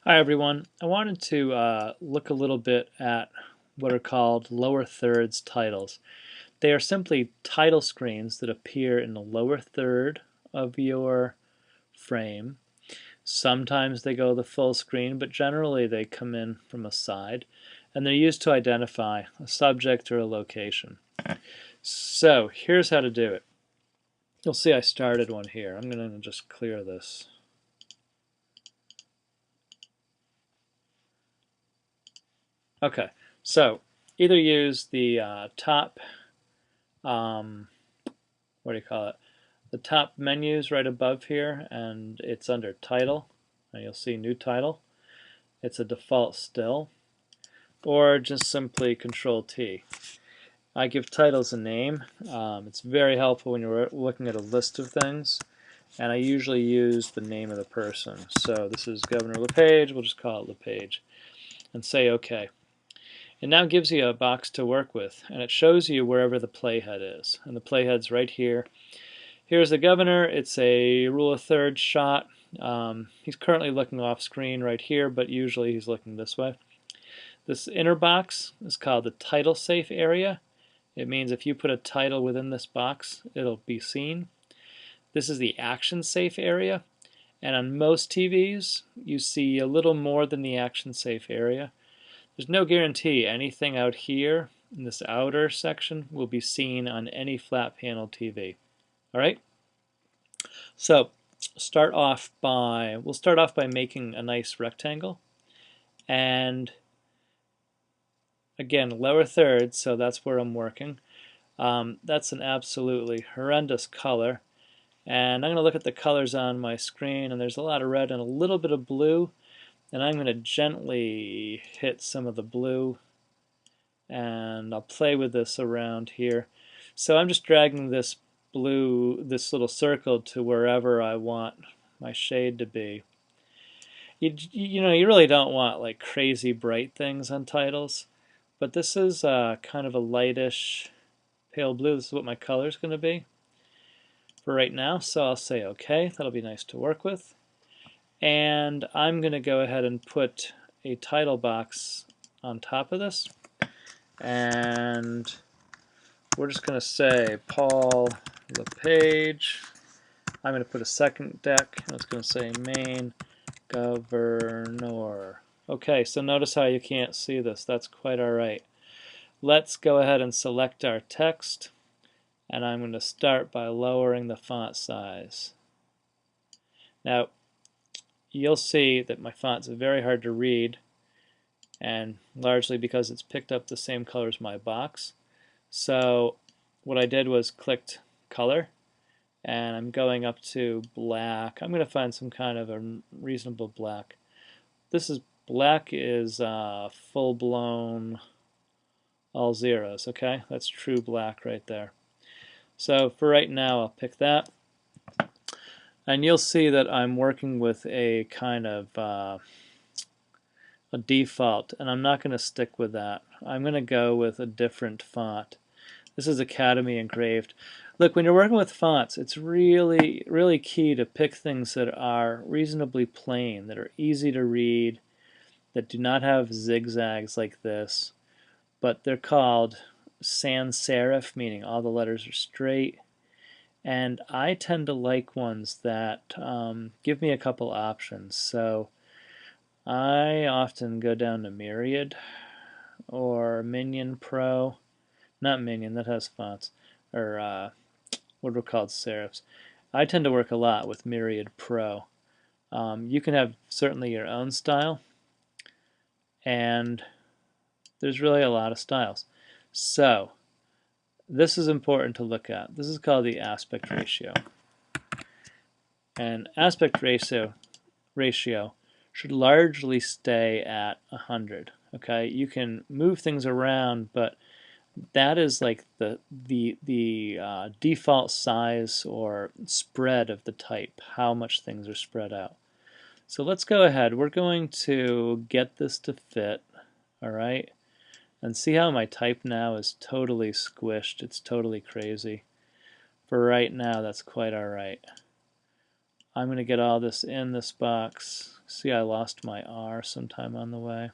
Hi everyone. I wanted to look a little bit at what are called lower thirds titles. They are simply title screens that appear in the lower third of your frame. Sometimes they go the full screen, but generally they come in from a side, and they're used to identify a subject or a location. So here's how to do it. You'll see I started one here. I'm going to just clear this. Okay, so either use the top, what do you call it? The top menus right above here, and it's under title, and you'll see new title. It's a default still, or just simply Control T. I give titles a name. It's very helpful when you're looking at a list of things, and I usually use the name of the person. So this is Governor LePage. We'll just call it LePage, and say OK. It now gives you a box to work with, and it shows you wherever the playhead is. And the playhead's right here. Here's the governor. It's a rule of thirds shot. He's currently looking off screen right here, but usually he's looking this way. This inner box is called the title safe area. It means if you put a title within this box, it'll be seen. This is the action safe area, and on most TVs, you see a little more than the action safe area. There's no guarantee anything out here in this outer section will be seen on any flat panel TV. All right? So we'll start off by making a nice rectangle, and again, lower third, so that's where I'm working. That's an absolutely horrendous color, and I'm going to look at the colors on my screen, and there's a lot of red and a little bit of blue, and I'm going to gently hit some of the blue, and I'll play with this around here. So I'm just dragging this this little circle to wherever I want my shade to be. You know, you really don't want like crazy bright things on titles, but this is kind of a lightish pale blue. This is what my color is going to be for right now, so I'll say OK. That'll be nice to work with. And I'm going to go ahead and put a title box on top of this, and we're just going to say Paul LePage. I'm going to put a second deck, and it's going to say main governor. Okay, so notice how you can't see this. That's quite all right. Let's go ahead and select our text, and I'm going to start by lowering the font size. Now, you'll see that my font's very hard to read, and largely because it's picked up the same color as my box. So what I did was clicked color, and I'm going up to black. I'm going to find some kind of a reasonable black. Black is full-blown all zeros, okay? That's true black right there. So for right now, I'll pick that. And you'll see that I'm working with a kind of a default, and I'm not going to stick with that. I'm going to go with a different font. This is Academy Engraved. Look, when you're working with fonts, it's really, really key to pick things that are reasonably plain, that are easy to read, that do not have zigzags like this, but they're called sans serif, meaning all the letters are straight. And I tend to like ones that give me a couple options. So I often go down to Myriad or Minion Pro. Not Minion, that has fonts, or what are called serifs. I tend to work a lot with Myriad Pro. You can have certainly your own style, and there's really a lot of styles. So this is important to look at. This is called the aspect ratio. And aspect ratio should largely stay at 100. Okay, you can move things around, but that is like the default size or spread of the type, how much things are spread out. So let's go ahead. We're going to get this to fit, all right? And see how my type now is totally squished. It's totally crazy. For right now, that's quite all right. I'm going to get all this in this box, See, I lost my R sometime on the way.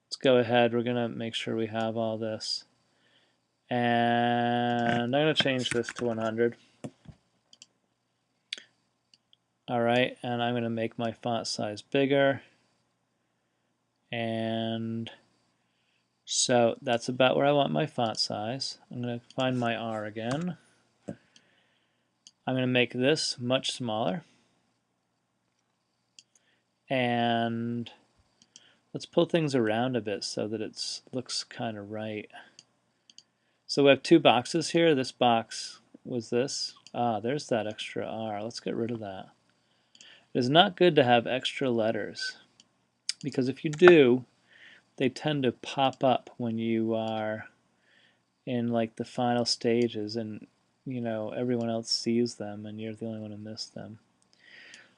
Let's go ahead. We're going to make sure we have all this. And I'm going to change this to 100. Alright, and I'm going to make my font size bigger. And so that's about where I want my font size. I'm going to find my R again. I'm going to make this much smaller. And let's pull things around a bit so that it looks kind of right. So we have two boxes here. This box was this. There's that extra R. Let's get rid of that. It is not good to have extra letters, because if you do, they tend to pop up when you are in like the final stages, and everyone else sees them and you're the only one who missed them.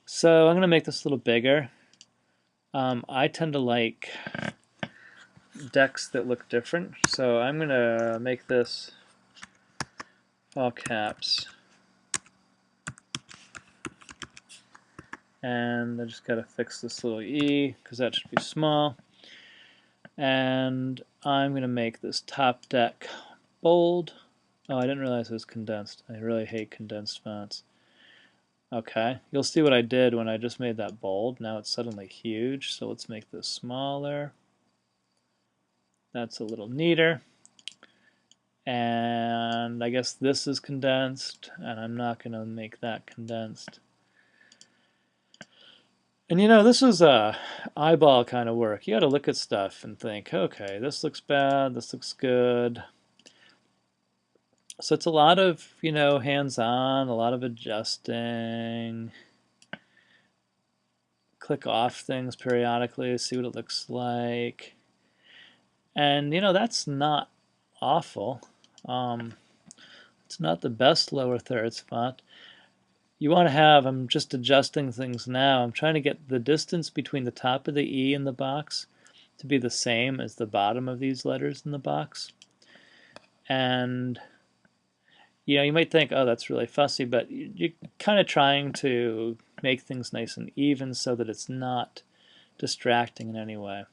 So I'm going to make this a little bigger. I tend to like decks that look different, so I'm going to make this all caps. And I just got to fix this little E because that should be small. And I'm going to make this top deck bold. Oh, I didn't realize it was condensed. I really hate condensed fonts. Okay, you'll see what I did when I just made that bold. Now it's suddenly huge, so let's make this smaller. That's a little neater. And I guess this is condensed, and I'm not going to make that condensed. And this is eyeball kind of work. You got to look at stuff and think, okay, this looks bad, this looks good. So it's a lot of, hands-on, a lot of adjusting. Click off things periodically, see what it looks like. And, that's not awful. It's not the best lower thirds font. You want to have, I'm just adjusting things now, I'm trying to get the distance between the top of the E in the box to be the same as the bottom of these letters in the box. And you might think, oh, that's really fussy, but you're kind of trying to make things nice and even so that it's not distracting in any way.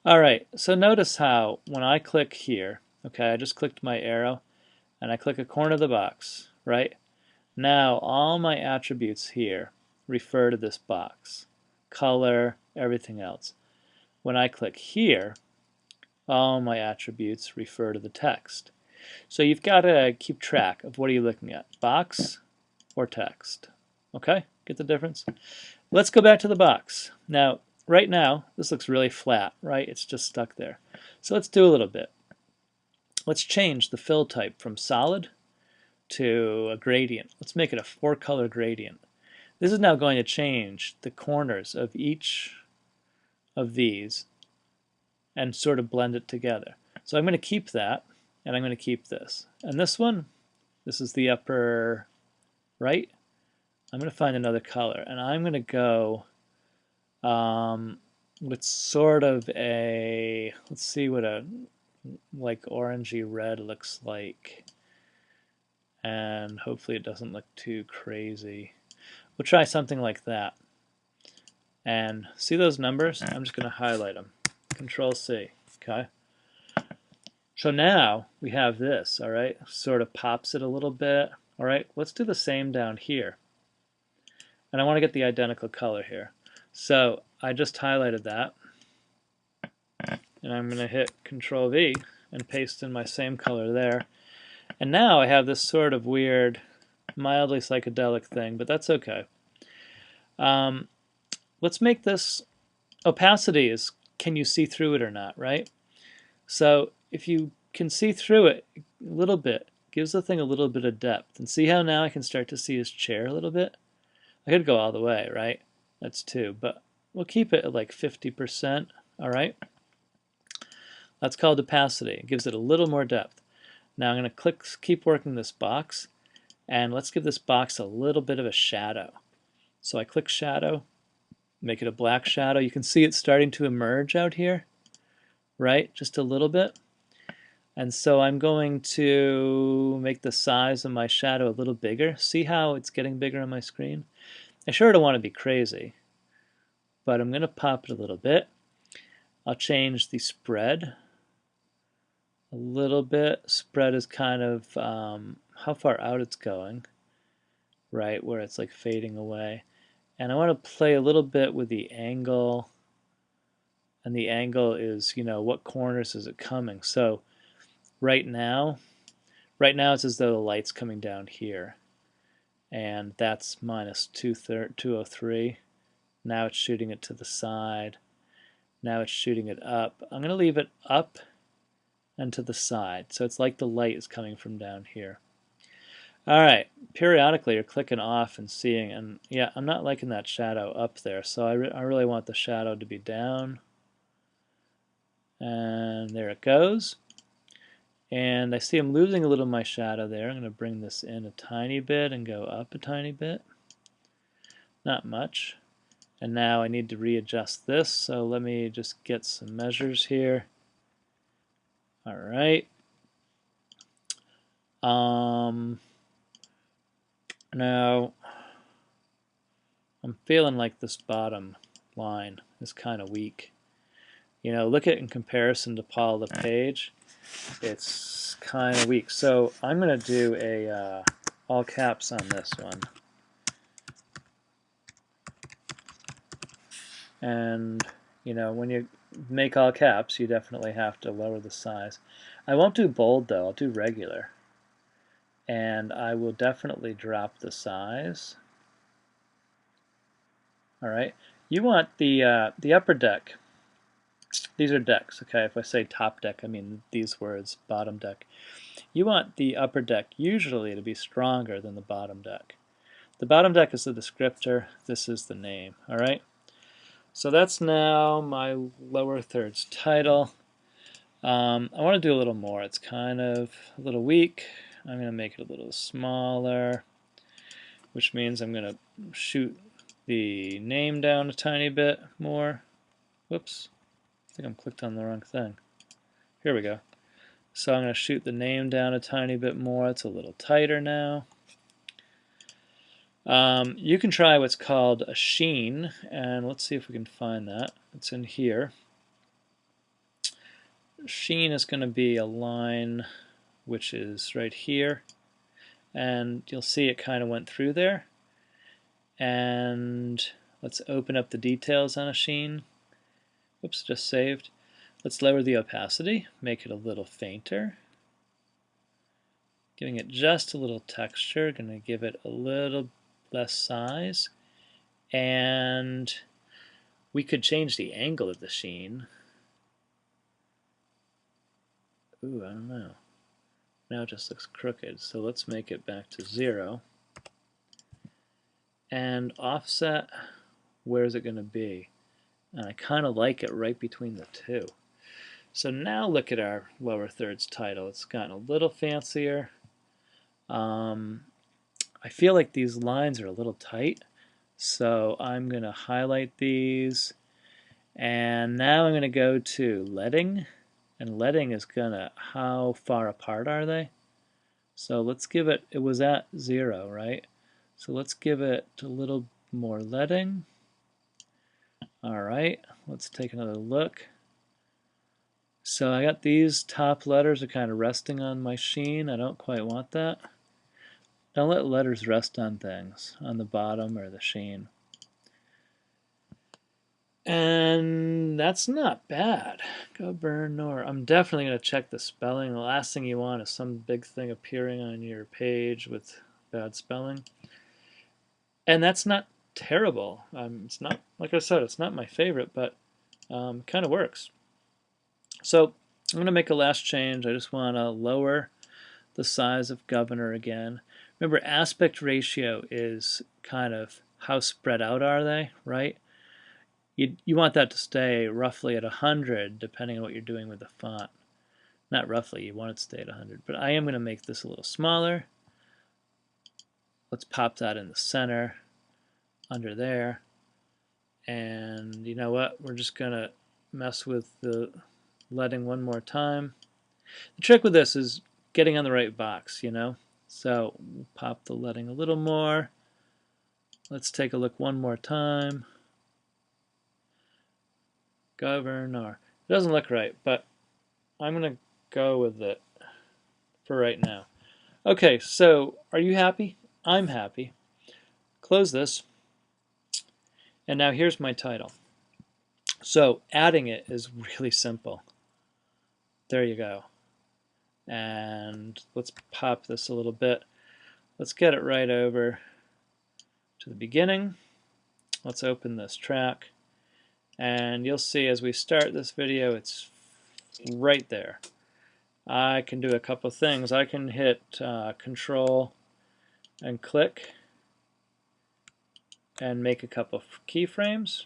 All right, so notice how when I click here, okay, I just clicked my arrow, and I click a corner of the box, right? Now all my attributes here refer to this box. Color, everything else. When I click here, all my attributes refer to the text. So you've got to keep track of what are you looking at, box or text. Okay, get the difference? Let's go back to the box. Now, right now, this looks really flat, right? It's just stuck there. So let's do a little bit. Let's change the fill type from solid to a gradient. Let's make it a 4-color gradient. This is now going to change the corners of each of these and sort of blend it together. So I'm going to keep that, and I'm going to keep this. And this one, this is the upper right. I'm going to find another color, and I'm going to go with sort of a, let's see what a like orangey red looks like. And hopefully it doesn't look too crazy. We'll try something like that. And see those numbers? I'm just going to highlight them. Control C. Okay. So now we have this, all right? Sort of pops it a little bit. All right, let's do the same down here. And I want to get the identical color here. So I just highlighted that. And I'm going to hit Control V and paste in my same color there. And now I have this sort of weird, mildly psychedelic thing, but that's okay. Let's make this opacity is, can you see through it or not, right? So if you can see through it a little bit, gives the thing a little bit of depth. And see how now I can start to see his chair a little bit? I could go all the way, right? That's 2, but we'll keep it at like 50%, all right? That's called opacity. It gives it a little more depth. Now I'm going to keep working this box, and let's give this box a little bit of a shadow. So I click shadow, make it a black shadow. You can see it starting to emerge out here, right? Just a little bit. And so I'm going to make the size of my shadow a little bigger. See how it's getting bigger on my screen? I sure don't want to be crazy. but I'm going to pop it a little bit. I'll change the spread a little bit. Spread is kind of how far out it's going, right, where it's like fading away. And I want to play a little bit with the angle, and the angle is, you know, what corners is it coming. So right now it's as though the light's coming down here, and that's minus 203. Now it's shooting it to the side. Now it's shooting it up. I'm going to leave it up and to the side, so it's like the light is coming from down here. Alright, periodically you're clicking off and seeing, and yeah, I'm not liking that shadow up there, so I really want the shadow to be down. And there it goes. And I see I'm losing a little of my shadow there. I'm going to bring this in a tiny bit and go up a tiny bit. Not much. And now I need to readjust this, so let me just get some measures here. Alright. Now, I'm feeling like this bottom line is kind of weak. You know, look at it in comparison to Paul LePage. It's kind of weak. So I'm going to do a all caps on this one. And, you know, when you make all caps, you definitely have to lower the size. I won't do bold, though. I'll do regular. And I will definitely drop the size. All right. You want the upper deck. These are decks, okay? If I say top deck, I mean these words, bottom deck. You want the upper deck usually to be stronger than the bottom deck. The bottom deck is the descriptor. This is the name, all right? So that's now my lower thirds title. I want to do a little more. It's kind of a little weak. I'm going to make it a little smaller, which means I'm going to shoot the name down a tiny bit more. Whoops. I think I'm clicked on the wrong thing. Here we go. So I'm going to shoot the name down a tiny bit more. It's a little tighter now. You can try what's called a sheen, and let's see if we can find that. It's in here. Sheen is going to be a line which is right here, and you'll see it kind of went through there. And let's open up the details on a sheen. Oops, just saved. Let's lower the opacity, make it a little fainter. Giving it just a little texture, going to give it a little less size. And we could change the angle of the sheen. Ooh, I don't know. Now it just looks crooked, so let's make it back to 0. And offset, where is it going to be? And I kind of like it right between the two. So now look at our lower thirds title. It's gotten a little fancier. I feel like these lines are a little tight, so I'm going to highlight these. And now I'm going to go to leading. And leading is going to, how far apart are they? So let's give it, it was at 0, right? So let's give it a little more leading. All right, let's take another look. So I got these top letters are kind of resting on my sheen. I don't quite want that. Don't let letters rest on things, on the bottom or the sheen. And that's not bad. Governor. I'm definitely going to check the spelling. The last thing you want is some big thing appearing on your page with bad spelling. And that's not terrible. It's not, like I said, it's not my favorite, but kind of works. So I'm going to make a last change. I just want to lower the size of governor again. Remember, aspect ratio is kind of how spread out are they, right? You want that to stay roughly at 100, depending on what you're doing with the font. Not roughly, you want it to stay at 100. But I am going to make this a little smaller. Let's pop that in the center, under there. And you know what? We're just going to mess with the leading one more time. The trick with this is getting on the right box, you know? So we'll pop the leading a little more. Let's take a look one more time. Governor. It doesn't look right, but I'm going to go with it for right now. Okay, so are you happy? I'm happy. Close this. And now here's my title. So adding it is really simple. There you go. And let's pop this a little bit. Let's get it right over to the beginning. Let's open this track. And you'll see as we start this video, it's right there. I can do a couple things. I can hit Control and click and make a couple keyframes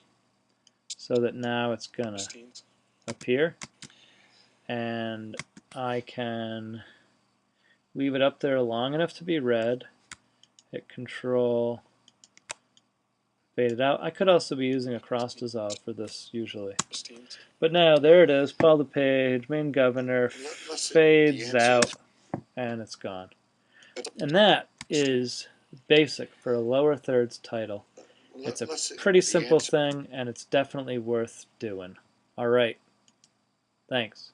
so that now it's going to appear. And I can leave it up there long enough to be read, hit Control, fade it out. I could also be using a cross dissolve for this usually. But now there it is, follow the page, main governor, fades out, and it's gone. And that is basic for a lower thirds title. It's a pretty simple thing, and it's definitely worth doing. All right. Thanks.